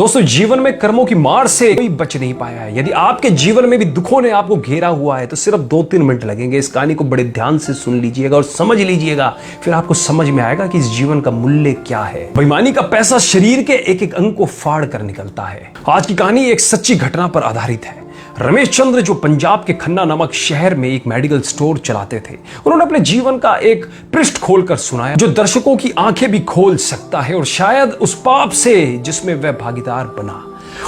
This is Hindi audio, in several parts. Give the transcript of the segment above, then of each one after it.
दोस्तों, जीवन में कर्मों की मार से कोई बच नहीं पाया है। यदि आपके जीवन में भी दुखों ने आपको घेरा हुआ है तो सिर्फ 2-3 मिनट लगेंगे। इस कहानी को बड़े ध्यान से सुन लीजिएगा और समझ लीजिएगा, फिर आपको समझ में आएगा कि इस जीवन का मूल्य क्या है। बेईमानी का पैसा शरीर के एक एक अंग को फाड़ कर निकलता है। आज की कहानी एक सच्ची घटना पर आधारित है। रमेश चंद्र, जो पंजाब के खन्ना नामक शहर में एक मेडिकल स्टोर चलाते थे, उन्होंने अपने जीवन का एक पृष्ठ खोलकर सुनाया जो दर्शकों की आंखें भी खोल सकता है और शायद उस पाप से जिसमें वह भागीदार बना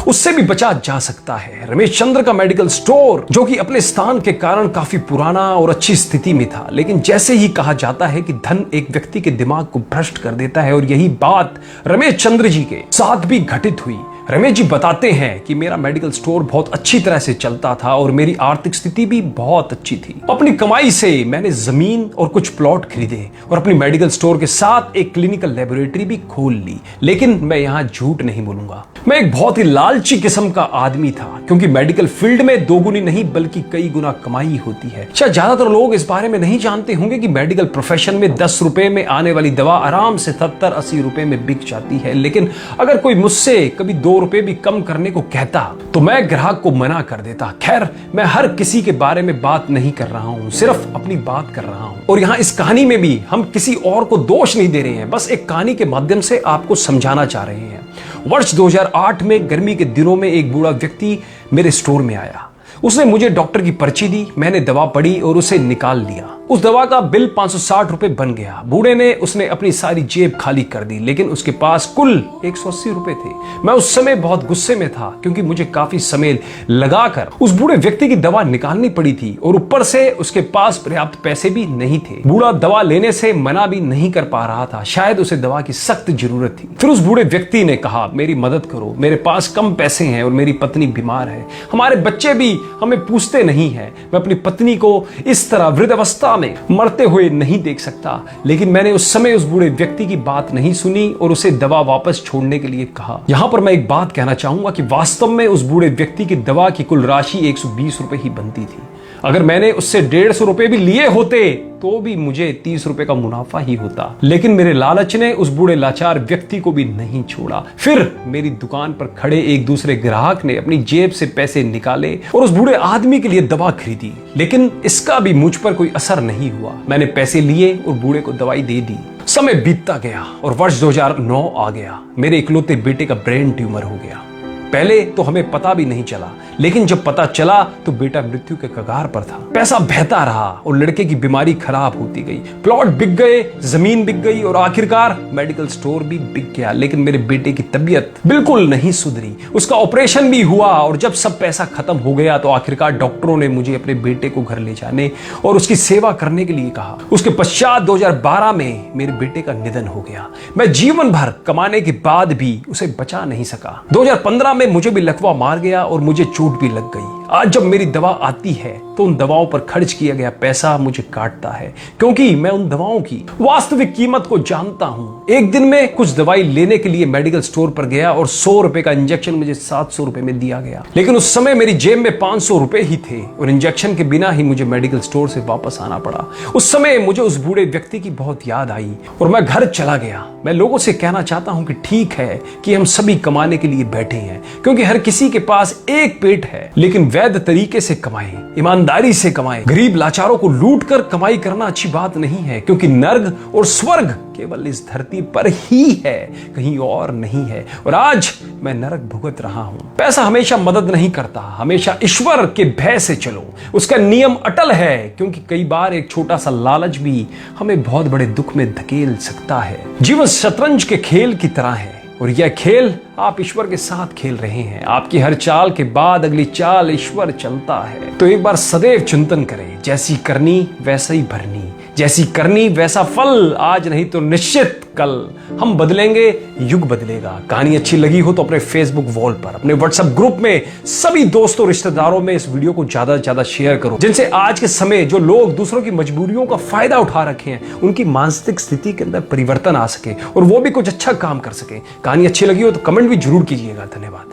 उससे भी बचा जा सकता है। रमेश चंद्र का मेडिकल स्टोर, जो कि अपने स्थान के कारण काफी पुराना और अच्छी स्थिति में था, लेकिन जैसे ही कहा जाता है कि धन एक व्यक्ति के दिमाग को भ्रष्ट कर देता है, और यही बात रमेश चंद्र जी के साथ भी घटित हुई। रमेश जी बताते हैं कि मेरा मेडिकल स्टोर बहुत अच्छी तरह से चलता था और मेरी आर्थिक स्थिति भी बहुत अच्छी थी। अपनी कमाई से मैंने जमीन और कुछ प्लॉट खरीदे और अपनी मेडिकल स्टोर के साथ एक क्लिनिकल लेबोरेटरी भी खोल ली। लेकिन मैं यहाँ झूठ नहीं बोलूंगा, मैं एक बहुत ही लालची किस्म का आदमी था, क्योंकि मेडिकल फील्ड में दोगुनी नहीं बल्कि कई गुना कमाई होती है। शायद ज्यादातर लोग इस बारे में नहीं जानते होंगे कि मेडिकल प्रोफेशन में 10 रुपए में आने वाली दवा आराम से 70-80 रुपए में बिक जाती है। लेकिन अगर कोई मुझसे कभी 2 रुपए भी कम करने को कहता तो मैं ग्राहक को मना कर देता। खैर, मैं हर किसी के बारे में बात नहीं कर रहा हूं, सिर्फ अपनी बात कर रहा हूं। और यहां इस कहानी में भी हम किसी और को दोष नहीं दे रहे हैं, बस एक कहानी के माध्यम से आपको समझाना चाह रहे हैं। वर्ष 2008 में गर्मी के दिनों में एक बूढ़ा व्यक्ति मेरे स्टोर में आया। उसने मुझे डॉक्टर की पर्ची दी, मैंने दवा पढ़ी और उसे निकाल लिया। उस दवा का बिल 560 रुपए बन गया। बूढ़े ने उसने अपनी सारी जेब खाली कर दी, लेकिन उसके पास कुल 180 रुपए थे। मैं उस समय बहुत गुस्से में था, क्योंकि मुझे काफी समय लगाकर उस बूढ़े व्यक्ति की दवा निकालनी पड़ी थी और ऊपर से उसके पास पर्याप्त पैसे भी नहीं थे। बूढ़ा दवा लेने से मना भी नहीं कर पा रहा था, शायद उसे दवा की सख्त जरूरत थी। फिर उस बूढ़े व्यक्ति ने कहा, मेरी मदद करो, मेरे पास कम पैसे हैं और मेरी पत्नी बीमार है, हमारे बच्चे भी हमें पूछते नहीं है, मैं अपनी पत्नी को इस तरह वृद्धावस्था में मरते हुए नहीं देख सकता। लेकिन मैंने उस समय उस बूढ़े व्यक्ति की बात नहीं सुनी और उसे दवा वापस छोड़ने के लिए कहा। यहां पर मैं एक बात कहना चाहूंगा कि वास्तव में उस बूढ़े व्यक्ति की दवा की कुल राशि 120 रुपए ही बनती थी। अगर मैंने उससे 150 रुपए भी लिए होते तो भी मुझे 30 रुपए का मुनाफा ही होता। लेकिन मेरे लालच ने उस बूढ़े लाचार व्यक्ति को भी नहीं छोड़ा। फिर मेरी दुकान पर खड़े एक दूसरे ग्राहक ने अपनी जेब से पैसे निकाले और उस बूढ़े आदमी के लिए दवा खरीदी, लेकिन इसका भी मुझ पर कोई असर नहीं हुआ। मैंने पैसे लिए और बूढ़े को दवाई दे दी। समय बीतता गया और वर्ष 2009 आ गया। मेरे इकलौते बेटे का ब्रेन ट्यूमर हो गया। पहले तो हमें पता भी नहीं चला, लेकिन जब पता चला तो बेटा मृत्यु के कगार पर था। पैसा बहता रहा और लड़के की बीमारी खराब होती गई। प्लॉट बिक गए, जमीन बिक गई और आखिरकार मेडिकल स्टोर भी बिक गया। लेकिन मेरे बेटे की तबीयत बिल्कुल नहीं सुधरी। उसका ऑपरेशन भी हुआ और जब सब पैसा खत्म हो गया तो आखिरकार डॉक्टरों ने मुझे अपने बेटे को घर ले जाने और उसकी सेवा करने के लिए कहा। उसके पश्चात 2012 में मेरे बेटे का निधन हो गया। मैं जीवन भर कमाने के बाद भी उसे बचा नहीं सका। 2015 में मुझे भी लकवा मार गया और मुझे चोट भी लग गई। आज जब मेरी दवा आती है तो उन दवाओं पर खर्च किया गया पैसा मुझे काटता है, क्योंकि मैं उन दवाओं की वास्तविक कीमत को जानता हूं। एक दिन में कुछ दवाई लेने के लिए मेडिकल स्टोर पर गया और 100 रुपए का इंजेक्शन मुझे 700 रुपए में दिया गया। लेकिन उस समय मेरी जेब में 500 रुपए ही थे और इंजेक्शन के बिना ही मुझे मेडिकल स्टोर से वापस आना पड़ा। उस समय मुझे उस बूढ़े व्यक्ति की बहुत याद आई और मैं घर चला गया। मैं लोगों से कहना चाहता हूं कि ठीक है कि हम सभी कमाने के लिए बैठे हैं, क्योंकि हर किसी के पास एक पेट है, लेकिन वैध तरीके से कमाएं, ईमानदारी से कमाएं। गरीब लाचारों को लूट कर कमाई करना अच्छी बात नहीं है, क्योंकि नर्क और स्वर्ग केवल इस धरती पर ही है, कहीं और नहीं है। और आज मैं नरक भुगत रहा हूं। पैसा हमेशा मदद नहीं करता, हमेशा ईश्वर के भय से चलो, उसका नियम अटल है, क्योंकि कई बार एक छोटा सा लालच भी हमें बहुत बड़े दुख में धकेल सकता है। जीवन शतरंज के खेल की तरह है और यह खेल आप ईश्वर के साथ खेल रहे हैं। आपकी हर चाल के बाद अगली चाल ईश्वर चलता है। तो एक बार सदैव चिंतन करें, जैसी करनी वैसा ही भरनी, जैसी करनी वैसा फल, आज नहीं तो निश्चित कल। हम बदलेंगे, युग बदलेगा। कहानी अच्छी लगी हो तो अपने फेसबुक वॉल पर, अपने व्हाट्सएप ग्रुप में सभी दोस्तों रिश्तेदारों में इस वीडियो को ज्यादा से ज्यादा शेयर करो, जिनसे आज के समय जो लोग दूसरों की मजबूरियों का फायदा उठा रखे हैं उनकी मानसिक स्थिति के अंदर परिवर्तन आ सके और वो भी कुछ अच्छा काम कर सके। कहानी अच्छी लगी हो तो कमेंट भी जरूर कीजिएगा। धन्यवाद।